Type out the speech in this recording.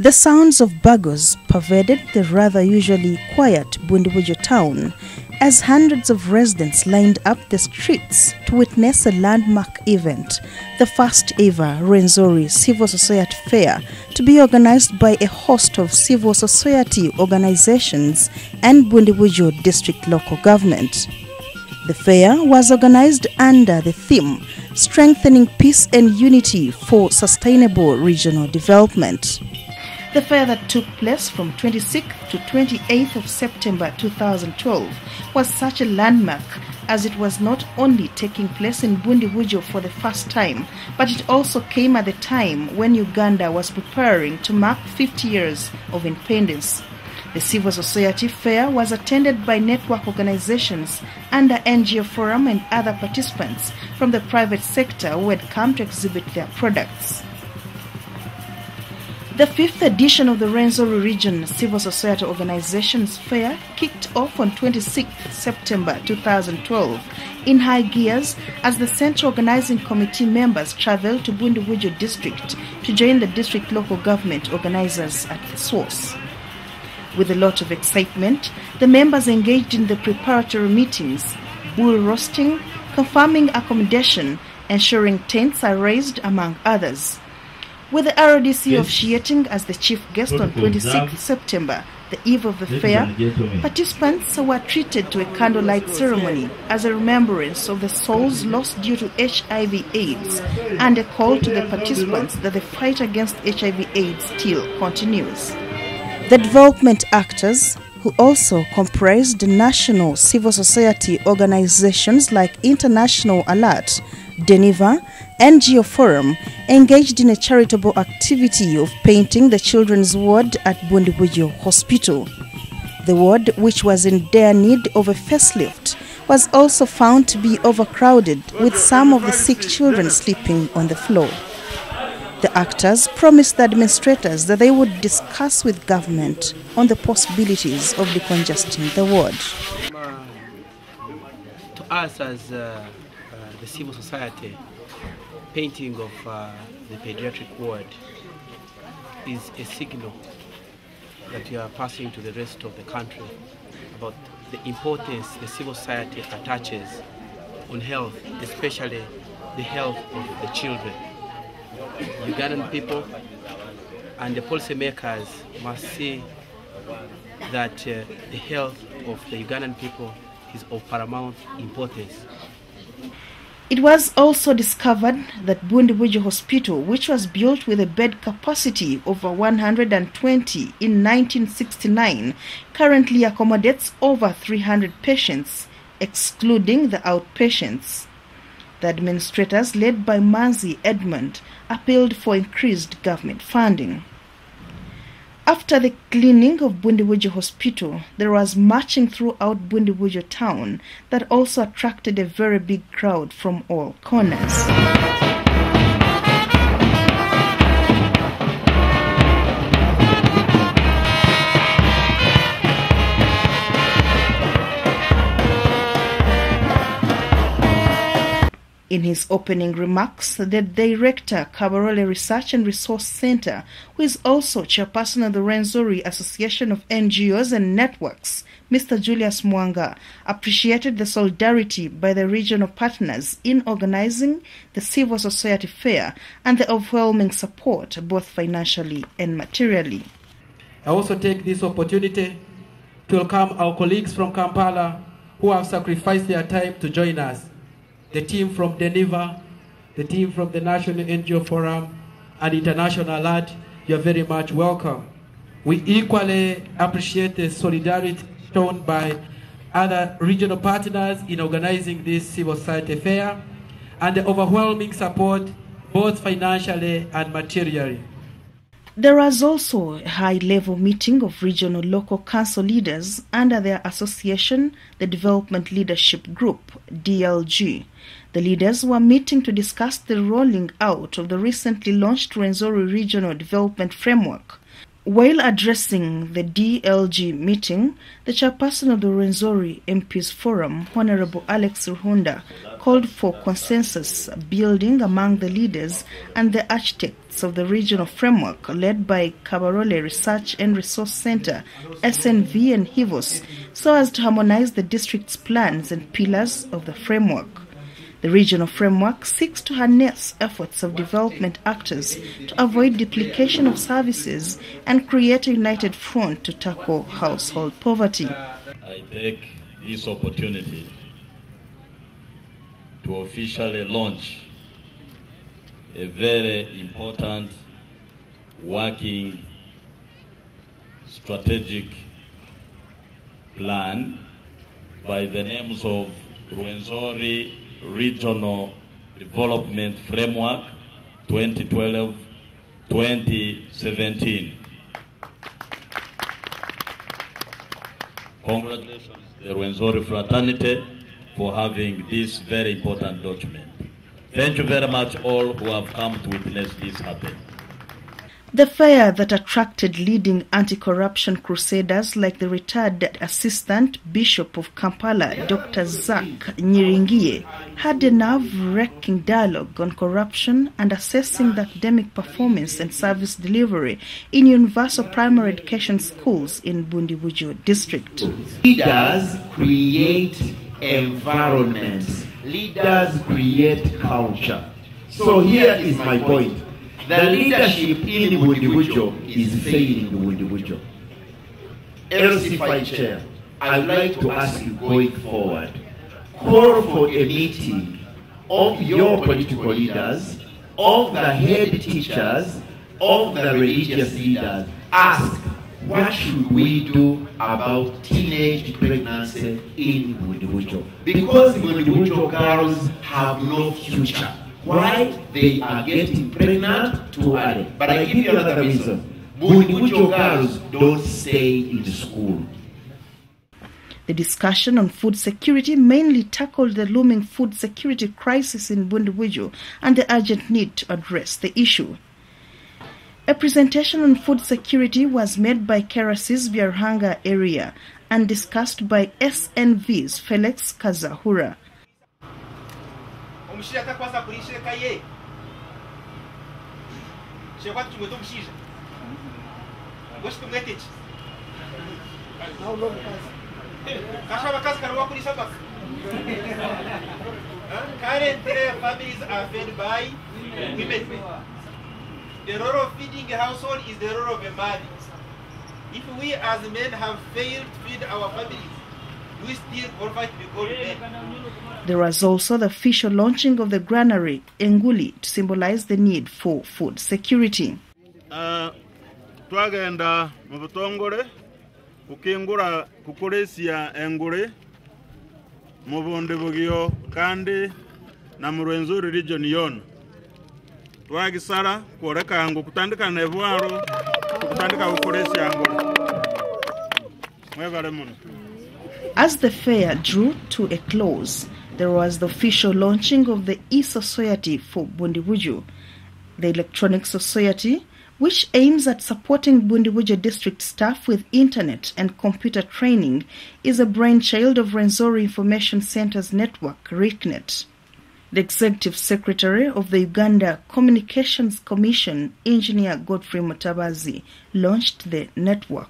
The sounds of bagos pervaded the rather usually quiet Bundibugyo town as hundreds of residents lined up the streets to witness a landmark event, the first ever Rwenzori Civil Society Fair, to be organized by a host of civil society organizations and Bundibugyo district local government. The fair was organized under the theme Strengthening Peace and Unity for Sustainable Regional Development. The fair that took place from 26th to 28th of September 2012 was such a landmark as it was not only taking place in Bundibugyo for the first time, but it also came at the time when Uganda was preparing to mark 50 years of independence. The Civil Society Fair was attended by network organizations under NGO Forum and other participants from the private sector who had come to exhibit their products. The 5th edition of the Rwenzori Region Civil Society Organizations Fair kicked off on 26th September 2012 in high gears as the Central Organizing Committee members traveled to Bundibugyo District to join the district local government organizers at the source. With a lot of excitement, the members engaged in the preparatory meetings, bull roasting, confirming accommodation, ensuring tents are raised, among others. With the RDC officiating as the chief guest on 26th September, the eve of the fair, participants were treated to a candlelight ceremony as a remembrance of the souls lost due to HIV/AIDS and a call to the participants that the fight against HIV/AIDS still continues. The development actors, who also comprised national civil society organizations like International Alert, Deneva, NGO Forum, engaged in a charitable activity of painting the children's ward at Bundibugyo Hospital. The ward, which was in dire need of a facelift, was also found to be overcrowded, with some of the sick children sleeping on the floor. The actors promised the administrators that they would discuss with government on the possibilities of decongesting the ward. To us as the civil society, painting of the pediatric ward is a signal that we are passing to the rest of the country about the importance the civil society attaches on health, especially the health of the children. Ugandan people and the policymakers must see that the health of the Ugandan people is of paramount importance. It was also discovered that Bundibugyo Hospital, which was built with a bed capacity over 120 in 1969, currently accommodates over 300 patients, excluding the outpatients. The administrators, led by Manzi Edmund, appealed for increased government funding. After the cleaning of Bundibugyo Hospital, there was marching throughout Bundibugyo town that also attracted a very big crowd from all corners. In his opening remarks, the director, Kabarole Research and Resource Center, who is also chairperson of the Rwenzori Association of NGOs and Networks, Mr. Julius Mwanga, appreciated the solidarity by the regional partners in organizing the Civil Society Fair and the overwhelming support, both financially and materially. I also take this opportunity to welcome our colleagues from Kampala who have sacrificed their time to join us. The team from Deneva, the team from the National NGO Forum, and International Alert, you're very much welcome. We equally appreciate the solidarity shown by other regional partners in organizing this civil society fair and the overwhelming support both financially and materially. There was also a high-level meeting of regional local council leaders under their association, the Development Leadership Group, DLG. The leaders were meeting to discuss the rolling out of the recently launched Rwenzori Regional Development Framework, While addressing the DLG meeting, the chairperson of the Rwenzori MPs Forum, Honorable Alex Ruhunda, called for consensus building among the leaders and the architects of the regional framework led by Kabarole Research and Resource Center, SNV and HIVOS, so as to harmonize the district's plans and pillars of the framework. The regional framework seeks to harness efforts of development actors to avoid duplication of services and create a united front to tackle household poverty. I take this opportunity to officially launch a very important working strategic plan by the names of Rwenzori Regional Development Framework 2012-2017. Congratulations to the Rwenzori fraternity for having this very important document. Thank you very much all who have come to witness this happen. The fair that attracted leading anti-corruption crusaders like the retired Assistant Bishop of Kampala, Dr. Zach Nyiringiye, had a nerve-wracking dialogue on corruption and assessing the academic performance and service delivery in universal primary education schools in Bundibugyo district. Leaders create environments. Leaders create culture. So here is my point. The leadership in Bundibugyo is failing Bundibugyo. LC5 Chair, I would like to ask you going forward, call for a meeting of your political leaders, of the head teachers, of the religious leaders. Ask, what should we do about teenage pregnancy in Bundibugyo? Because Bundibugyo girls have no future. Why? They are getting pregnant too early. But I give you another reason. Bundibugyo girls don't stay in school. The discussion on food security mainly tackled the looming food security crisis in Bundibugyo and the urgent need to address the issue. A presentation on food security was made by Keras's Vyarhanga area and discussed by SNV's Felix Kazahura. Currently, families are fed by women. The role of feeding a household is the role of a man. If we as men have failed to feed our families, we still qualify to be called men. There was also the official launching of the granary, Enguli, to symbolize the need for food security. Twagenda mu butongole kukingura kukolesia engule mu Bundibugyo kandi na mu Rwenzori region yona. Twagisala kwoleka ngo kutandika na ebwaro kutandika kukolesia engule. Mwebale muno. As the fair drew to a close, there was the official launching of the e-society for Bundibugyo. The Electronic Society, which aims at supporting Bundibugyo district staff with internet and computer training, is a brainchild of Rwenzori Information Centers Network, RICNET. The Executive Secretary of the Uganda Communications Commission, Engineer Godfrey Mutabazi, launched the network.